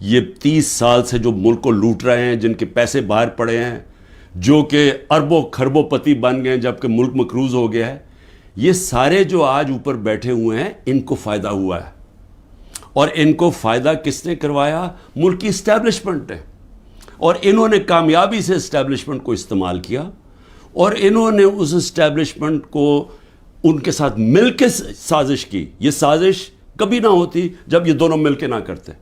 یہ 30 سال سے جو ملک کو لوٹ رہے ہیں، جن کے پیسے باہر پڑے ہیں، جو کہ اربوں خربوں پتی بن گئے ہیں جبکہ ملک مقروض ہو گیا ہے، یہ سارے جو آج اوپر بیٹھے ہوئے ہیں ان کو فائدہ ہوا ہے. اور ان کو فائدہ کس نے کروایا؟ ملک کی اسٹیبلشمنٹ نے. اور انہوں نے کامیابی سے اسٹیبلشمنٹ کو استعمال کیا، اور انہوں نے اس اسٹیبلشمنٹ کو ان کے ساتھ مل کے سازش کی. یہ سازش کبھی نہ ہوتی جب یہ دونوں مل کے نہ کرتے.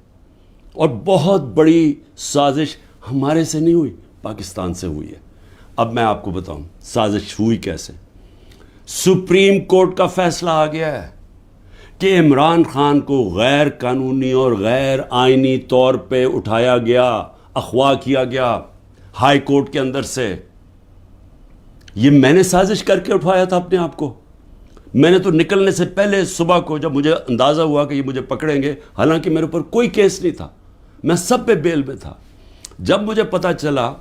اور بہت بڑی سازش ہمارے سے نہیں ہوئی، پاکستان سے ہوئی ہے. اب میں آپ کو بتاؤں سازش ہوئی کیسے. سپریم کورٹ کا فیصلہ آ گیا ہے کہ عمران خان کو غیر قانونی اور غیر آئینی طور پہ اٹھایا گیا، اغوا کیا گیا ہائی کورٹ کے اندر سے. یہ میں نے سازش کر کے اٹھایا تھا اپنے آپ کو. میں نے تو نکلنے سے پہلے صبح کو جب مجھے اندازہ ہوا کہ یہ مجھے پکڑیں گے، حالانکہ میرے اوپر کوئی کیس نہیں تھا، میں سب پہ بیل میں تھا، جب مجھے پتہ چلا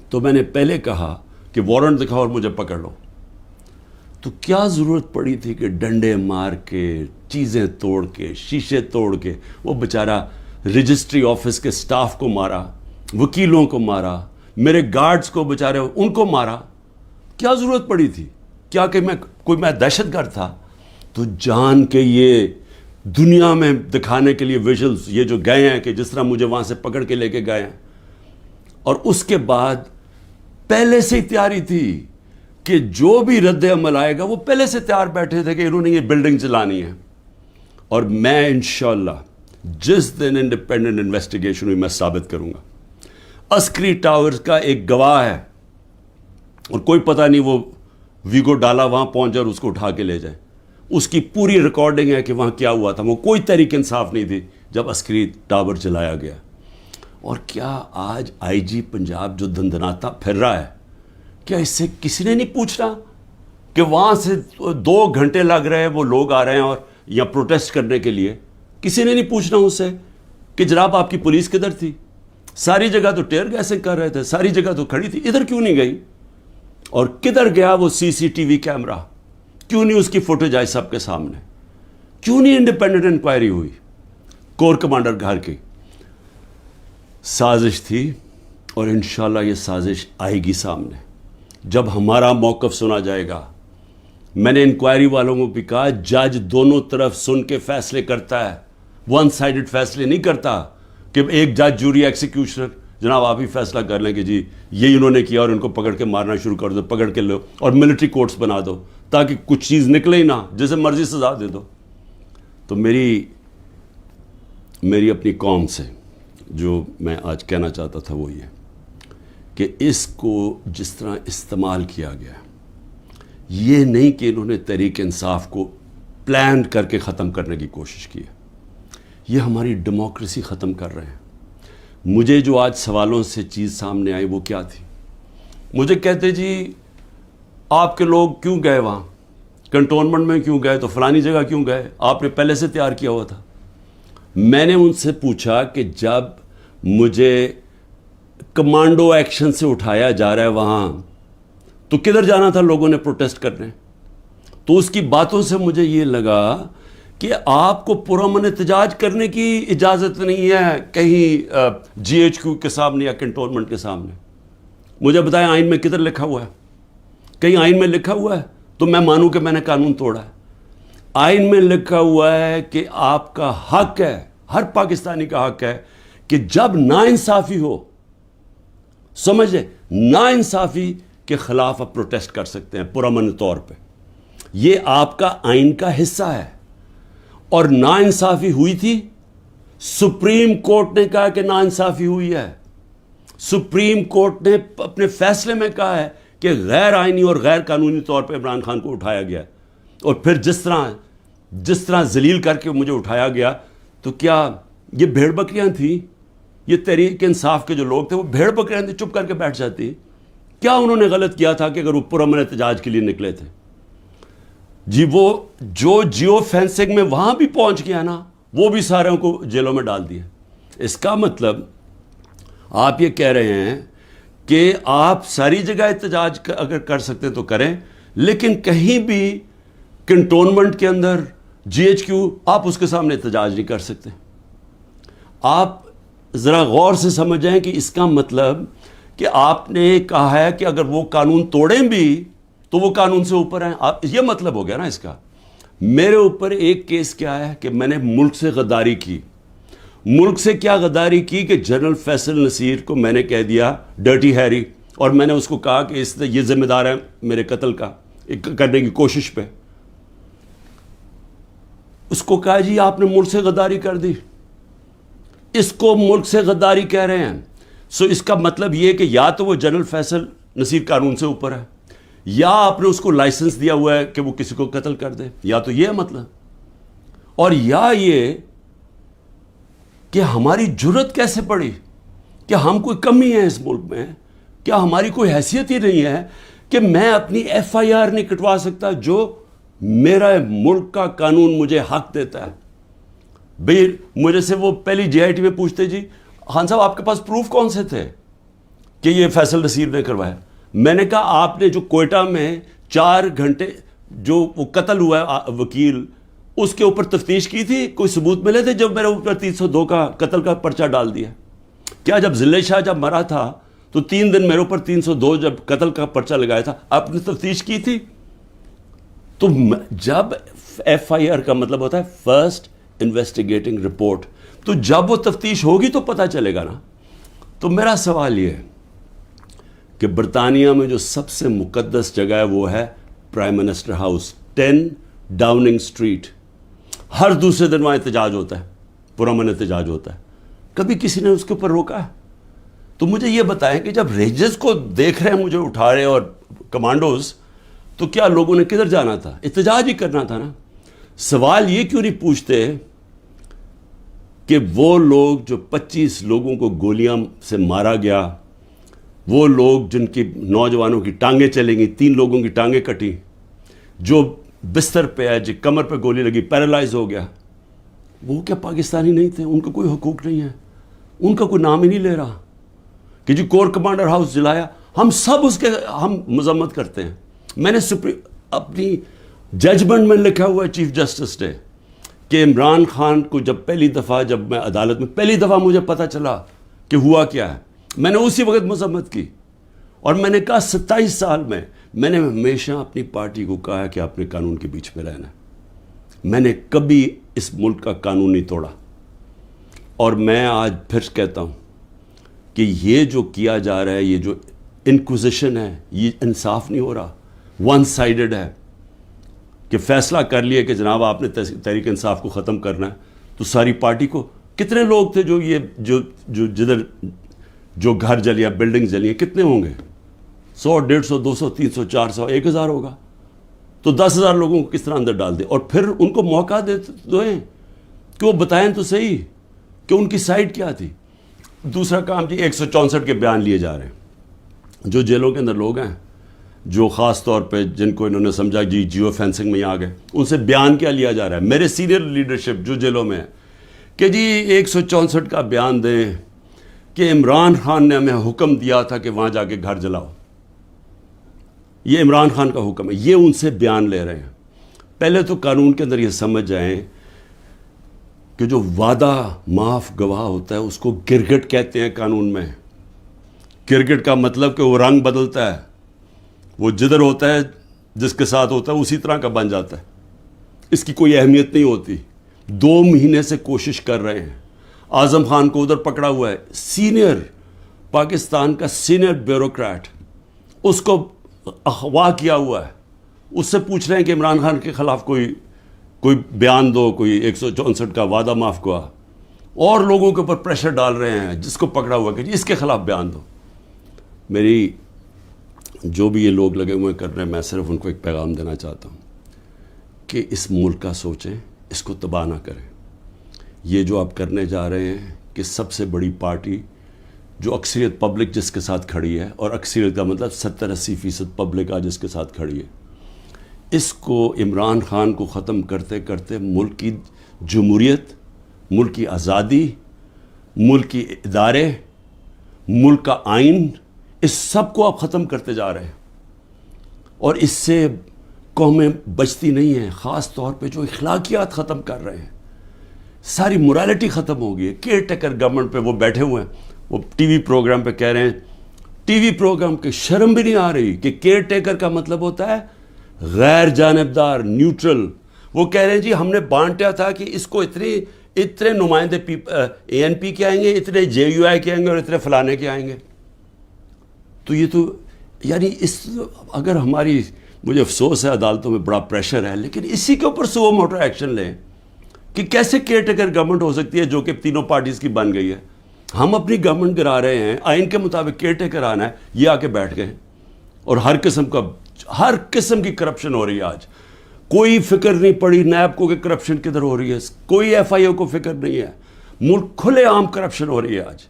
تو میں نے پہلے کہا کہ وارنٹ دکھاؤ اور مجھے پکڑ لو. تو کیا ضرورت پڑی تھی کہ ڈنڈے مار کے، چیزیں توڑ کے، شیشے توڑ کے، وہ بیچارہ رجسٹری آفس کے سٹاف کو مارا، وکیلوں کو مارا، میرے گارڈز کو بیچارے ان کو مارا. کیا ضرورت پڑی تھی؟ کیا کہ میں دہشت گرد تھا؟ تو جان کے یہ دنیا میں دکھانے کے لیے ویژلز یہ جو گئے ہیں کہ جس طرح مجھے وہاں سے پکڑ کے لے کے گئے ہیں. اور اس کے بعد پہلے سے ہی تیاری تھی کہ جو بھی رد عمل آئے گا وہ پہلے سے تیار بیٹھے تھے کہ انہوں نے یہ بلڈنگ چلانی ہے. اور میں انشاءاللہ جس دن انڈیپینڈنٹ انویسٹیگیشن ہوئی میں ثابت کروں گا. عسکری ٹاورز کا ایک گواہ ہے، اور کوئی پتہ نہیں وہ ویگو ڈالا وہاں پہنچ جائے اور اس کو اٹھا کے لے جائے. اس کی پوری ریکارڈنگ ہے کہ وہاں کیا ہوا تھا. وہ کوئی تحریک انصاف نہیں تھی جب عسکری ٹاور چلایا گیا. اور کیا آج آئی جی پنجاب جو دندناتا پھر رہا ہے، کیا اس سے کسی نے نہیں پوچھنا کہ وہاں سے 2 گھنٹے لگ رہے ہیں وہ لوگ آ رہے ہیں اور یا پروٹیسٹ کرنے کے لیے؟ کسی نے نہیں پوچھنا اس سے کہ جناب آپ کی پولیس کدھر تھی؟ ساری جگہ تو ٹیئر گیسنگ کر رہے تھے، ساری جگہ تو کھڑی تھی، ادھر کیوں نہیں گئی؟ اور کدھر گیا وہ سی سی ٹی وی کیمرہ؟ کیوں نہیں اس کی فوٹیج آئی سب کے سامنے؟ کیوں نہیں انڈیپینڈنٹ انکوائری ہوئی؟ کور کمانڈر گھر کی سازش تھی، اور انشاءاللہ یہ سازش آئے گی سامنے جب ہمارا موقف سنا جائے گا. میں نے انکوائری والوں کو بھی کہا جج دونوں طرف سن کے فیصلے کرتا ہے، ون سائیڈڈ فیصلے نہیں کرتا کہ ایک جج جوری ایکسیکیوشنر جناب آپ ہی فیصلہ کر لیں کہ جی یہی انہوں نے کیا اور ان کو پکڑ کے مارنا شروع کر دو، پکڑ کے لو اور ملٹری کورٹس بنا دو تاکہ کچھ چیز نکلے ہی نہ، جیسے مرضی سزا دے دو. تو میری اپنی قوم سے جو میں آج کہنا چاہتا تھا وہ یہ کہ اس کو جس طرح استعمال کیا گیا، یہ نہیں کہ انہوں نے تحریک انصاف کو پلان کر کے ختم کرنے کی کوشش کی ہے. یہ ہماری ڈیموکریسی ختم کر رہے ہیں. مجھے جو آج سوالوں سے چیز سامنے آئی وہ کیا تھی؟ مجھے کہتے جی آپ کے لوگ کیوں گئے وہاں، کنٹونمنٹ میں کیوں گئے، تو فلانی جگہ کیوں گئے، آپ نے پہلے سے تیار کیا ہوا تھا. میں نے ان سے پوچھا کہ جب مجھے کمانڈو ایکشن سے اٹھایا جا رہا ہے وہاں تو کدھر جانا تھا لوگوں نے پروٹیسٹ کرنے؟ تو اس کی باتوں سے مجھے یہ لگا کہ آپ کو پرامن احتجاج کرنے کی اجازت نہیں ہے کہیں جی ایچ کیو کے سامنے یا کنٹونمنٹ کے سامنے. مجھے بتائیں آئین میں کدھر لکھا ہوا ہے؟ کہیں آئین میں لکھا ہوا ہے تو میں مانوں کہ میں نے قانون توڑا ہے. آئین میں لکھا ہوا ہے کہ آپ کا حق ہے، ہر پاکستانی کا حق ہے کہ جب ناانصافی ہو، سمجھے، ناانصافی کے خلاف آپ پروٹیسٹ کر سکتے ہیں پرامن طور پہ. یہ آپ کا آئین کا حصہ ہے. اور ناانصافی ہوئی تھی، سپریم کورٹ نے کہا کہ ناانصافی ہوئی ہے. سپریم کورٹ نے اپنے فیصلے میں کہا ہے کہ غیر آئینی اور غیر قانونی طور پہ عمران خان کو اٹھایا گیا. اور پھر جس طرح ذلیل کر کے مجھے اٹھایا گیا، تو کیا یہ بھیڑ بکریاں تھیں؟ یہ تحریک انصاف کے جو لوگ تھے وہ بھیڑ بکریاں تھیں، چپ کر کے بیٹھ جاتی؟ کیا انہوں نے غلط کیا تھا کہ اگر وہ پرامن احتجاج کے لیے نکلے تھے؟ جی وہ جو جیو فینسنگ میں وہاں بھی پہنچ گیا نا، وہ بھی ساروں کو جیلوں میں ڈال دیا. اس کا مطلب آپ یہ کہہ رہے ہیں کہ آپ ساری جگہ احتجاج اگر کر سکتے تو کریں، لیکن کہیں بھی کنٹونمنٹ کے اندر جی ایچ کیو آپ اس کے سامنے احتجاج نہیں کر سکتے. آپ ذرا غور سے سمجھیں کہ اس کا مطلب کہ آپ نے کہا ہے کہ اگر وہ قانون توڑیں بھی تو وہ قانون سے اوپر ہیں. یہ مطلب ہو گیا نا اس کا. میرے اوپر ایک کیس کیا ہے کہ میں نے ملک سے غداری کی. ملک سے کیا غداری کی کہ جنرل فیصل نصیر کو میں نے کہہ دیا ڈرٹی ہیری, اور میں نے اس کو کہا کہ یہ ذمہ دار ہے میرے قتل کا کرنے کی کوشش پہ. اس کو کہا جی آپ نے ملک سے غداری کر دی. اس کو ملک سے غداری کہہ رہے ہیں. سو اس کا مطلب یہ کہ یا تو وہ جنرل فیصل نصیر قانون سے اوپر ہے, یا آپ نے اس کو لائسنس دیا ہوا ہے کہ وہ کسی کو قتل کر دے, یا تو یہ مطلب, اور یا یہ کہ ہماری جرت کیسے پڑی, کہ ہم کوئی کمی ہے اس ملک میں, کیا ہماری کوئی حیثیت ہی نہیں ہے کہ میں اپنی ایف آئی آر نہیں کٹوا سکتا جو میرا ملک کا قانون مجھے حق دیتا ہے. بھئی مجھے سے وہ پہلی جے آئی ٹی میں پوچھتے جی خان صاحب آپ کے پاس پروف کون سے تھے کہ یہ فیصل نصیر نے کروایا. میں نے کہا آپ نے جو کوئٹہ میں 4 گھنٹے جو وہ قتل ہوا ہے وکیل, اس کے اوپر تفتیش کی تھی, کوئی ثبوت ملے تھے جب میرے اوپر 302 کا قتل کا پرچہ ڈال دیا؟ کیا جب ضلع شاہ جب مرا تھا تو 3 دن میرے اوپر 302 جب قتل کا پرچہ لگایا تھا, آپ نے تفتیش کی تھی؟ تو جب ایف آئی آر کا مطلب ہوتا ہے فرسٹ انویسٹیگیٹنگ رپورٹ, تو جب وہ تفتیش ہوگی تو پتہ چلے گا نا. تو میرا سوال یہ ہے کہ برطانیہ میں جو سب سے مقدس جگہ ہے وہ ہے prime minister house, 10 Downing Street. ہر دوسرے دن وہاں احتجاج ہوتا ہے, پرامن احتجاج ہوتا ہے. کبھی کسی نے اس کے اوپر روکا ہے؟ تو مجھے یہ بتائیں کہ جب رینجرز کو دیکھ رہے ہیں مجھے اٹھا رہے اور کمانڈوز, تو کیا لوگوں نے کدھر جانا تھا؟ احتجاج ہی کرنا تھا نا. سوال یہ کیوں نہیں پوچھتے کہ وہ لوگ جو 25 لوگوں کو گولیاں سے مارا گیا, وہ لوگ جن کی نوجوانوں کی ٹانگیں چلیں گی, 3 لوگوں کی ٹانگیں کٹی, جو بستر پہ ہے, جو کمر پہ گولی لگی پیرالائز ہو گیا, وہ کیا پاکستانی نہیں تھے؟ ان کا کوئی حقوق نہیں ہے, ان کا کوئی نام ہی نہیں لے رہا کہ جی کور کمانڈر ہاؤس جلایا. ہم سب اس کے ہم مذمت کرتے ہیں. میں نے اپنی ججمنٹ میں لکھا ہوا ہے چیف جسٹس نے کہ عمران خان کو جب پہلی دفعہ جب میں عدالت میں پہلی دفعہ مجھے پتہ چلا کہ ہوا کیا ہے, میں نے اسی وقت مذمت کی, اور میں نے کہا 27 سال میں نے ہمیشہ اپنی پارٹی کو کہا ہے کہ آپ نے قانون کے بیچ میں رہنا ہے. میں نے کبھی اس ملک کا قانون نہیں توڑا, اور میں آج پھر کہتا ہوں کہ یہ جو کیا جا رہا ہے, یہ جو انکوزیشن ہے, یہ انصاف نہیں ہو رہا, ون سائیڈڈ ہے. کہ فیصلہ کر لیا کہ جناب آپ نے تحریک انصاف کو ختم کرنا ہے, تو ساری پارٹی کو, کتنے لوگ تھے جو یہ جو جدھر جو گھر جلیا, بلڈنگ جلی, کتنے ہوں گے؟ 100 150 200 300 400 1000 ہوگا. تو 10,000 لوگوں کو کس طرح اندر ڈال دے, اور پھر ان کو موقع دیں کہ وہ بتائیں تو صحیح کہ ان کی سائڈ کیا تھی. دوسرا کام جی 164 کے بیان لیے جا رہے ہیں. جو جیلوں کے اندر لوگ ہیں, جو خاص طور پہ جن کو انہوں نے سمجھا جی جیو فینسنگ میں آ گئے, ان سے بیان کیا لیا جا رہا ہے؟ میرے سینئر لیڈرشپ جو جیلوں میں ہے کہ جی 164 کا بیان دیں کہ عمران خان نے ہمیں حکم دیا تھا کہ وہاں جا کے گھر جلاؤ. یہ عمران خان کا حکم ہے, یہ ان سے بیان لے رہے ہیں. پہلے تو قانون کے اندر یہ سمجھ جائیں کہ جو وعدہ معاف گواہ ہوتا ہے اس کو گرگٹ کہتے ہیں قانون میں. گرگٹ کا مطلب کہ وہ رنگ بدلتا ہے, وہ جدھر ہوتا ہے جس کے ساتھ ہوتا ہے اسی طرح کا بن جاتا ہے, اس کی کوئی اہمیت نہیں ہوتی. 2 مہینے سے کوشش کر رہے ہیں. اعظم خان کو ادھر پکڑا ہوا ہے, سینئر پاکستان کا سینئر بیوروکریٹ, اس کو اغوا کیا ہوا ہے. اس سے پوچھ رہے ہیں کہ عمران خان کے خلاف کوئی بیان دو, کوئی 164 کا وعدہ معاف گواہ, اور لوگوں کے اوپر پریشر ڈال رہے ہیں جس کو پکڑا ہوا کہ جی اس کے خلاف بیان دو. میری جو بھی یہ لوگ لگے ہوئے کر رہے ہیں, میں صرف ان کو ایک پیغام دینا چاہتا ہوں کہ اس ملک کا سوچیں, اس کو تباہ نہ کریں. یہ جو آپ کرنے جا رہے ہیں کہ سب سے بڑی پارٹی جو اکثریت پبلک جس کے ساتھ کھڑی ہے, اور اکثریت کا مطلب 70-80% پبلک آج جس کے ساتھ کھڑی ہے, اس کو عمران خان کو ختم کرتے کرتے ملک کی جمہوریت, ملک کی آزادی, ملک کی ادارے, ملک کا آئین, اس سب کو آپ ختم کرتے جا رہے ہیں. اور اس سے قومیں بچتی نہیں ہیں, خاص طور پہ جو اخلاقیات ختم کر رہے ہیں. ساری morality ختم ہو گئی ہے. کیئر ٹیکر گورنمنٹ پہ وہ بیٹھے ہوئے ہیں, وہ ٹی وی پروگرام پہ کہہ رہے ہیں, ٹی وی پروگرام کے شرم بھی نہیں آ رہی کہ کیئر ٹیکر کا مطلب ہوتا ہے غیر جانبدار, نیوٹرل. وہ کہہ رہے ہیں جی ہم نے بانٹا تھا کہ اس کو اتنے نمائندے اے این پی کے آئیں گے, اتنے جے یو آئی کے آئیں گے اور اتنے فلانے کے آئیں گے. تو یہ تو یعنی اگر ہماری, مجھے افسوس ہے عدالتوں میں بڑا پریشر ہے, لیکن اسی کے اوپر سو موٹر ایکشن لیں کہ کیسے کیئر ٹیکر گورنمنٹ ہو سکتی ہے جو کہ تینوں پارٹیز کی بن گئی ہے. ہم اپنی گورنمنٹ گرا رہے ہیں, آئین کے مطابق کیئر ٹیکر آنا ہے, یہ آ کے بیٹھ گئے اور ہر قسم کی کرپشن ہو رہی ہے. آج کوئی فکر نہیں پڑی نیب کو کہ کرپشن کدھر ہو رہی ہے, کوئی ایف آئی او کو فکر نہیں ہے. ملک کھلے عام کرپشن ہو رہی ہے آج,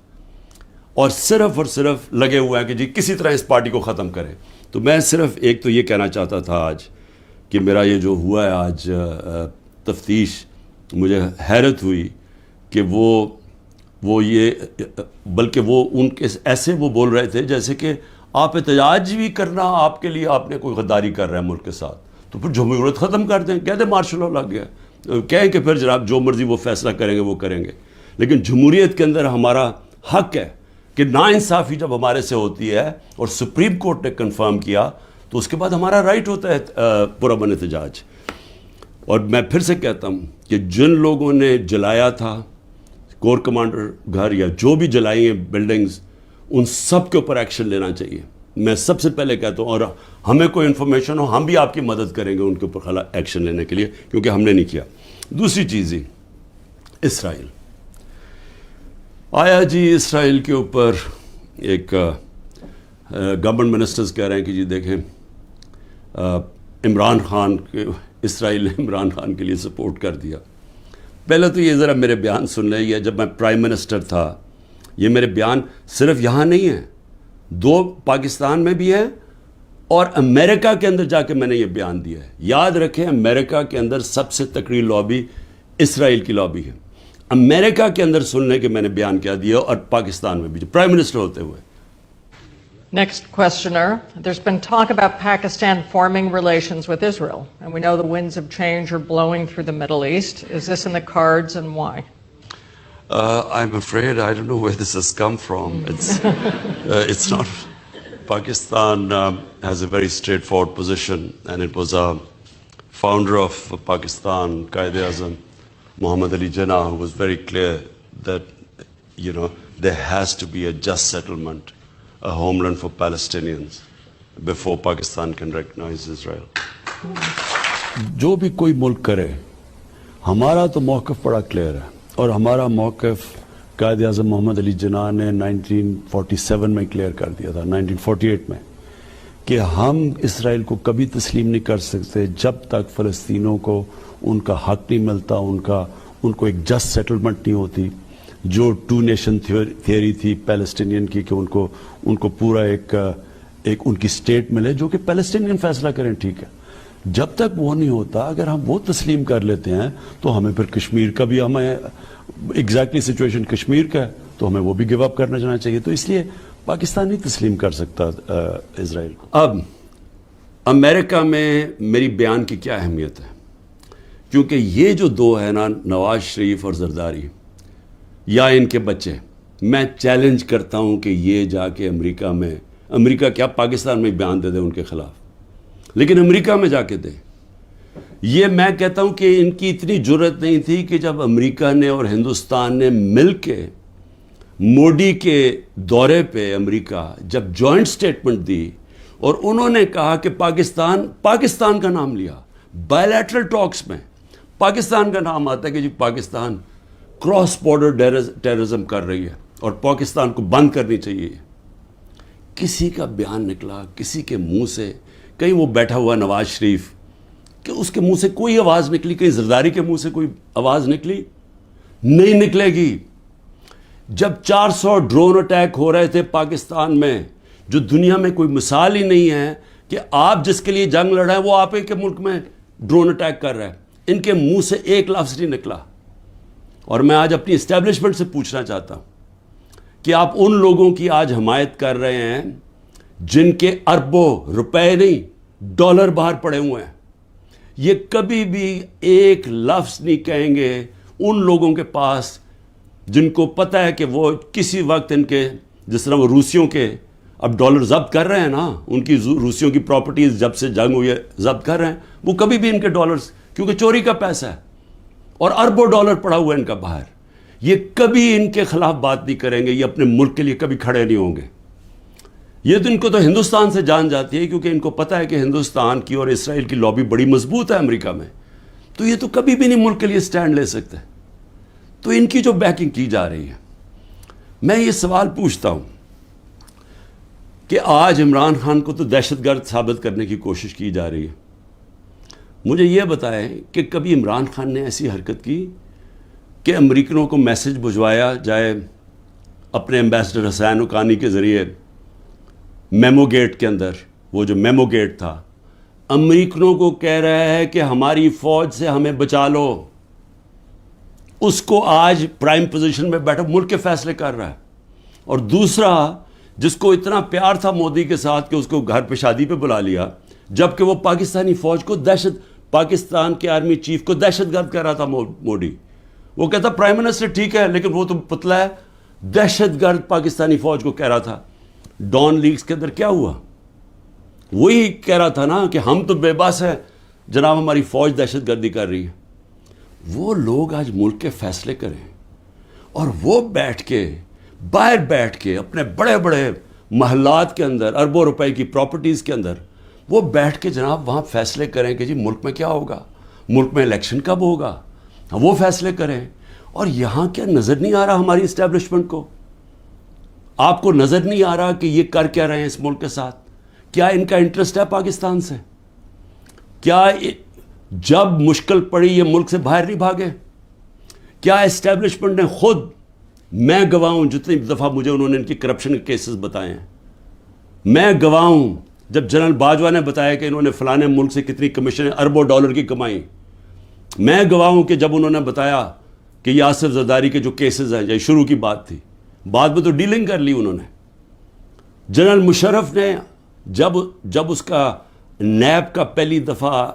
اور صرف لگے ہوئے ہیں کہ جی کسی طرح اس پارٹی کو ختم کریں. تو میں صرف ایک تو یہ کہنا چاہتا تھا آج کہ میرا یہ جو ہوا ہے آج تفتیش, مجھے حیرت ہوئی کہ وہ یہ, بلکہ وہ ان کے ایسے وہ بول رہے تھے جیسے کہ آپ احتجاج بھی کرنا آپ کے لیے آپ نے کوئی غداری کر رہا ہے ملک کے ساتھ, تو پھر جمہوریت ختم کر دیں, کہہ دیں مارشل لا لگ گیا, کہیں کہ پھر جناب جو مرضی وہ فیصلہ کریں گے وہ کریں گے. لیکن جمہوریت کے اندر ہمارا حق ہے کہ ناانصافی جب ہمارے سے ہوتی ہے اور سپریم کورٹ نے کنفرم کیا تو اس کے بعد ہمارا رائٹ ہوتا ہے پرامن احتجاج. اور میں پھر سے کہتا ہوں کہ جن لوگوں نے جلایا تھا کور کمانڈر گھر یا جو بھی جلائی ہیں بلڈنگز, ان سب کے اوپر ایکشن لینا چاہیے. میں سب سے پہلے کہتا ہوں, اور ہمیں کوئی انفارمیشن ہو ہم بھی آپ کی مدد کریں گے ان کے اوپر ایکشن لینے کے لیے, کیونکہ ہم نے نہیں کیا. دوسری چیز ہی اسرائیل آیا جی, اسرائیل کے اوپر ایک گورنمنٹ منسٹرز کہہ رہے ہیں کہ جی دیکھیں عمران خان کے, اسرائیل نے عمران خان کے لیے سپورٹ کر دیا. پہلے تو یہ ذرا میرے بیان سن لیں, یہ جب میں پرائم منسٹر تھا, یہ میرے بیان صرف یہاں نہیں ہیں, 2 پاکستان میں بھی ہیں اور امریکہ کے اندر جا کے میں نے یہ بیان دیا ہے. یاد رکھیں امریکہ کے اندر سب سے تکڑی لابی اسرائیل کی لابی ہے. امریکہ کے اندر سن لیں کہ میں نے بیان کیا دیا, اور پاکستان میں بھی پرائم منسٹر ہوتے ہوئے. Next questioner. There's been talk about Pakistan forming relations with Israel, and we know the winds of change are blowing through the Middle East. Is this in the cards, and why? I'm afraid I don't know where this has come from. It's not. Pakistan has a very straightforward position, and it was a founder of Pakistan, Quaid-e-Azam, Muhammad Ali Jinnah, who was very clear that, there has to be a just settlement, a homeland for Palestinians before Pakistan can recognize Israel. جو بھی کوئی ملک کرے, ہمارا تو موقف بڑا clear ہے, اور ہمارا موقف قائد اعظم محمد علی جناح نے 1947 میں کلیئر کر دیا تھا, 1948 میں, کہ ہم اسرائیل کو کبھی تسلیم نہیں کر سکتے جب تک فلسطینوں کو ان کا حق نہیں ملتا, ان کو ایک جسٹ سیٹلمنٹ نہیں ہوتی. جو 2 نیشن تھیوری تھی پیلسٹینین کی کہ ان کو پورا ایک ان کی اسٹیٹ ملے جو کہ پیلسٹینین فیصلہ کریں, ٹھیک ہے. جب تک وہ نہیں ہوتا, اگر ہم وہ تسلیم کر لیتے ہیں تو ہمیں پھر کشمیر کا بھی, ہمیں ایگزیکٹلی سچویشن کشمیر کا ہے تو ہمیں وہ بھی گیو اپ کرنا چاہنا چاہیے. تو اس لیے پاکستان نہیں تسلیم کر سکتا اسرائیل کو. اب امریکہ میں میری بیان کی کیا اہمیت ہے, کیونکہ یہ جو 2 ہیں نا, نواز شریف اور زرداری یا ان کے بچے, میں چیلنج کرتا ہوں کہ یہ جا کے امریکہ کیا پاکستان میں بیان دے دیں ان کے خلاف, لیکن امریکہ میں جا کے دیں. یہ میں کہتا ہوں کہ ان کی اتنی جرت نہیں تھی کہ جب امریکہ نے اور ہندوستان نے مل کے موڈی کے دورے پہ امریکہ جب جوائنٹ سٹیٹمنٹ دی اور انہوں نے کہا کہ پاکستان کا نام لیا بائیلیٹرل ٹاکس میں, پاکستان کا نام آتا ہے کہ جی پاکستان کراس بارڈر ٹیررزم کر رہی ہے اور پاکستان کو بند کرنی چاہیے. کسی کا بیان نکلا کسی کے منہ سے, کہیں وہ بیٹھا ہوا نواز شریف کہ اس کے منہ سے کوئی آواز نکلی, کہیں زرداری کے منہ سے کوئی آواز نکلی؟ نہیں نکلے گی. جب 400 ڈرون اٹیک ہو رہے تھے پاکستان میں, جو دنیا میں کوئی مثال ہی نہیں ہے کہ آپ جس کے لیے جنگ لڑ رہے ہیں وہ آپ کے ملک میں ڈرون اٹیک کر رہے ہیں, ان کے منہ سے ایک لفظ نہیں نکلا. اور میں آج اپنی اسٹیبلشمنٹ سے پوچھنا چاہتا ہوں کہ آپ ان لوگوں کی آج حمایت کر رہے ہیں جن کے اربوں روپے نہیں ڈالر باہر پڑے ہوئے ہیں. یہ کبھی بھی ایک لفظ نہیں کہیں گے ان لوگوں کے پاس جن کو پتہ ہے کہ وہ کسی وقت ان کے، جس طرح وہ روسیوں کے اب ڈالر ضبط کر رہے ہیں نا، ان کی روسیوں کی پراپرٹیز جب سے جنگ ہوئی ہے ضبط کر رہے ہیں، وہ کبھی بھی ان کے ڈالرز، کیونکہ چوری کا پیسہ ہے اور اربوں ڈالر پڑا ہوا ہے ان کا باہر، یہ کبھی ان کے خلاف بات نہیں کریں گے، یہ اپنے ملک کے لیے کبھی کھڑے نہیں ہوں گے. یہ تو ان کو تو ہندوستان سے جان جاتی ہے، کیونکہ ان کو پتہ ہے کہ ہندوستان کی اور اسرائیل کی لابی بڑی مضبوط ہے امریکہ میں، تو یہ تو کبھی بھی نہیں ملک کے لیے سٹینڈ لے سکتے. تو ان کی جو بیکنگ کی جا رہی ہے، میں یہ سوال پوچھتا ہوں کہ آج عمران خان کو تو دہشت گرد ثابت کرنے کی کوشش کی جا رہی ہے. مجھے یہ بتائیں کہ کبھی عمران خان نے ایسی حرکت کی کہ امریکنوں کو میسج بھجوایا جائے اپنے ایمبیسڈر حسین حقانی کے ذریعے میمو گیٹ کے اندر، وہ جو میمو گیٹ تھا، امریکنوں کو کہہ رہا ہے کہ ہماری فوج سے ہمیں بچا لو، اس کو آج پرائم پوزیشن میں بیٹھا ملک کے فیصلے کر رہا ہے. اور دوسرا، جس کو اتنا پیار تھا مودی کے ساتھ کہ اس کو گھر پہ شادی پہ بلا لیا، جبکہ وہ پاکستانی فوج کو پاکستان کے آرمی چیف کو دہشت گرد کہہ رہا تھا مودی. وہ کہتا پرائم منسٹر ٹھیک ہے لیکن وہ تو پتلا ہے، دہشت گرد پاکستانی فوج کو کہہ رہا تھا. ڈان لیگز کے اندر کیا ہوا؟ وہی کہہ رہا تھا نا کہ ہم تو بے بس ہیں جناب، ہماری فوج دہشت گردی کر رہی ہے. وہ لوگ آج ملک کے فیصلے کریں اور وہ بیٹھ کے باہر بیٹھ کے اپنے بڑے بڑے محلات کے اندر، اربوں روپے کی پراپرٹیز کے اندر وہ بیٹھ کے جناب وہاں فیصلے کریں کہ جی ملک میں کیا ہوگا، ملک میں الیکشن کب ہوگا، وہ فیصلے کریں. اور یہاں کیا نظر نہیں آ رہا ہماری اسٹیبلشمنٹ کو؟ آپ کو نظر نہیں آ رہا کہ یہ کر کیا رہے ہیں اس ملک کے ساتھ؟ کیا ان کا انٹرسٹ ہے پاکستان سے؟ کیا جب مشکل پڑی یہ ملک سے باہر نہیں بھاگے؟ کیا اسٹیبلشمنٹ نے خود، میں گواہ ہوں جتنی دفعہ مجھے انہوں نے ان کی کرپشن کے کیسز بتائے ہیں، میں گواہ ہوں جب جنرل باجوہ نے بتایا کہ انہوں نے فلانے ملک سے کتنی کمیشن اربوں ڈالر کی کمائی، میں گواہ ہوں کہ جب انہوں نے بتایا کہ یہ آصف زرداری کے جو کیسز ہیں، یہ شروع کی بات تھی، بعد میں تو ڈیلنگ کر لی انہوں نے. جنرل مشرف نے جب اس کا نیب کا پہلی دفعہ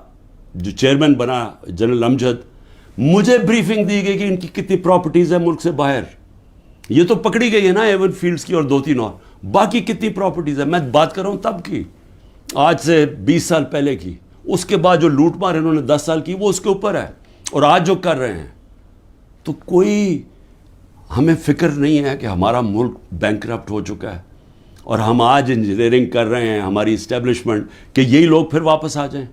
جو چیئرمین بنا جنرل امجد، مجھے بریفنگ دی گئی کہ ان کی کتنی پراپرٹیز ہیں ملک سے باہر. یہ تو پکڑی گئی ہے نا ایون فیلڈز کی اور 2-3 اور، باقی کتنی پراپرٹیز ہیں؟ میں بات کر رہا ہوں تب کی، آج سے 20 سال پہلے کی. اس کے بعد جو لوٹ مار انہوں نے 10 سال کی وہ اس کے اوپر ہے، اور آج جو کر رہے ہیں. تو کوئی ہمیں فکر نہیں ہے کہ ہمارا ملک بینکرپٹ ہو چکا ہے اور ہم آج انجینئرنگ کر رہے ہیں ہماری اسٹیبلشمنٹ کہ یہی لوگ پھر واپس آ جائیں؟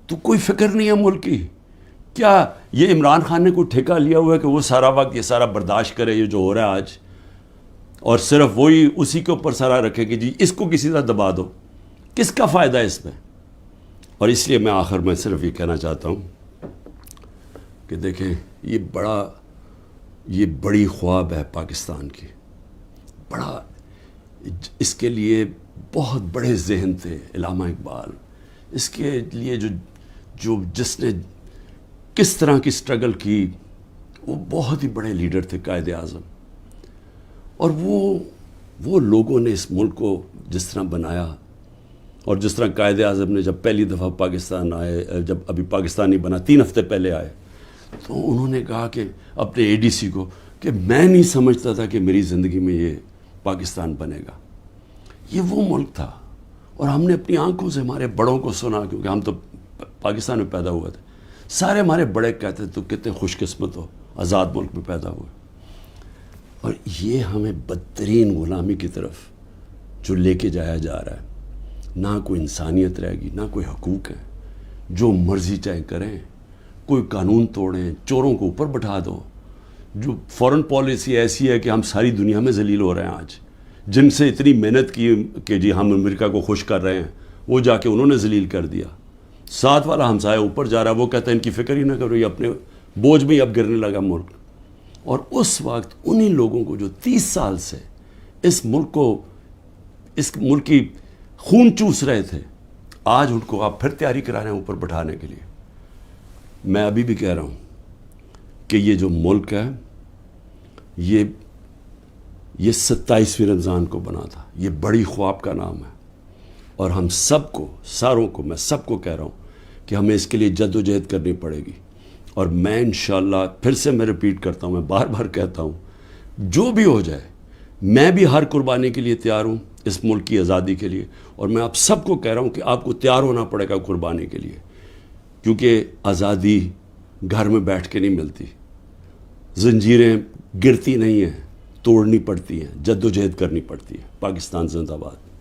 تو کوئی فکر نہیں ہے ملک کی. کیا یہ عمران خان نے کوئی ٹھیکہ لیا ہوا ہے کہ وہ سارا وقت یہ سارا برداشت کرے یہ جو ہو رہا ہے آج، اور صرف وہی اسی کے اوپر سارا رکھے کہ جی اس کو کسی طرح دبا دو؟ کس کا فائدہ ہے اس میں؟ اور اس لیے میں آخر میں صرف یہ کہنا چاہتا ہوں کہ دیکھیں یہ بڑی خواب ہے پاکستان کی، بڑا، اس کے لیے بہت بڑے ذہن تھے علامہ اقبال، اس کے لیے جس نے کس طرح کی سٹرگل کی، وہ بہت ہی بڑے لیڈر تھے، قائد اعظم. اور وہ لوگوں نے اس ملک کو جس طرح بنایا، اور جس طرح قائد اعظم نے جب پہلی دفعہ پاکستان آئے، جب ابھی پاکستان نہیں بنا 3 ہفتے پہلے آئے، تو انہوں نے کہا کہ اپنے اے ڈی سی کو کہ میں نہیں سمجھتا تھا کہ میری زندگی میں یہ پاکستان بنے گا. یہ وہ ملک تھا، اور ہم نے اپنی آنکھوں سے ہمارے بڑوں کو سنا، کیونکہ ہم تو پاکستان میں پیدا ہوئے تھے. سارے ہمارے بڑے کہتے تو کتنے خوش قسمت ہو، آزاد ملک میں پیدا ہوئے. اور یہ ہمیں بدترین غلامی کی طرف جو لے کے جایا جا رہا ہے. نہ کوئی انسانیت رہے گی، نہ کوئی حقوق ہے، جو مرضی چاہے کریں، کوئی قانون توڑیں، چوروں کو اوپر بٹھا دو. جو فورن پالیسی ایسی ہے کہ ہم ساری دنیا میں ذلیل ہو رہے ہیں آج، جن سے اتنی محنت کی کہ جی ہم امریکہ کو خوش کر رہے ہیں، وہ جا کے انہوں نے ذلیل کر دیا. ساتھ والا ہمسایہ اوپر جا رہا ہے، وہ کہتا ہے ان کی فکر ہی نہ کرو، یہ اپنے بوجھ میں ہی اب گرنے لگا ملک. اور اس وقت انہی لوگوں کو جو 30 سال سے اس ملک کی خون چوس رہے تھے، آج ان کو آپ پھر تیاری کرا رہے ہیں اوپر بٹھانے کے لیے. میں ابھی بھی کہہ رہا ہوں کہ یہ جو ملک ہے یہ 27ویں رمضان کو بنا تھا. یہ بڑی خواب کا نام ہے، اور ہم سب کو، ساروں کو، میں سب کو کہہ رہا ہوں کہ ہمیں اس کے لیے جد و جہد کرنی پڑے گی. اور میں انشاءاللہ پھر سے میں ریپیٹ کرتا ہوں، میں بار بار کہتا ہوں، جو بھی ہو جائے میں بھی ہر قربانی کے لیے تیار ہوں اس ملک کی آزادی کے لیے، اور میں آپ سب کو کہہ رہا ہوں کہ آپ کو تیار ہونا پڑے گا قربانی کے لیے، کیونکہ آزادی گھر میں بیٹھ کے نہیں ملتی، زنجیریں گرتی نہیں ہیں، توڑنی پڑتی ہیں، جد و جہد کرنی پڑتی ہے۔ پاکستان زندہ باد۔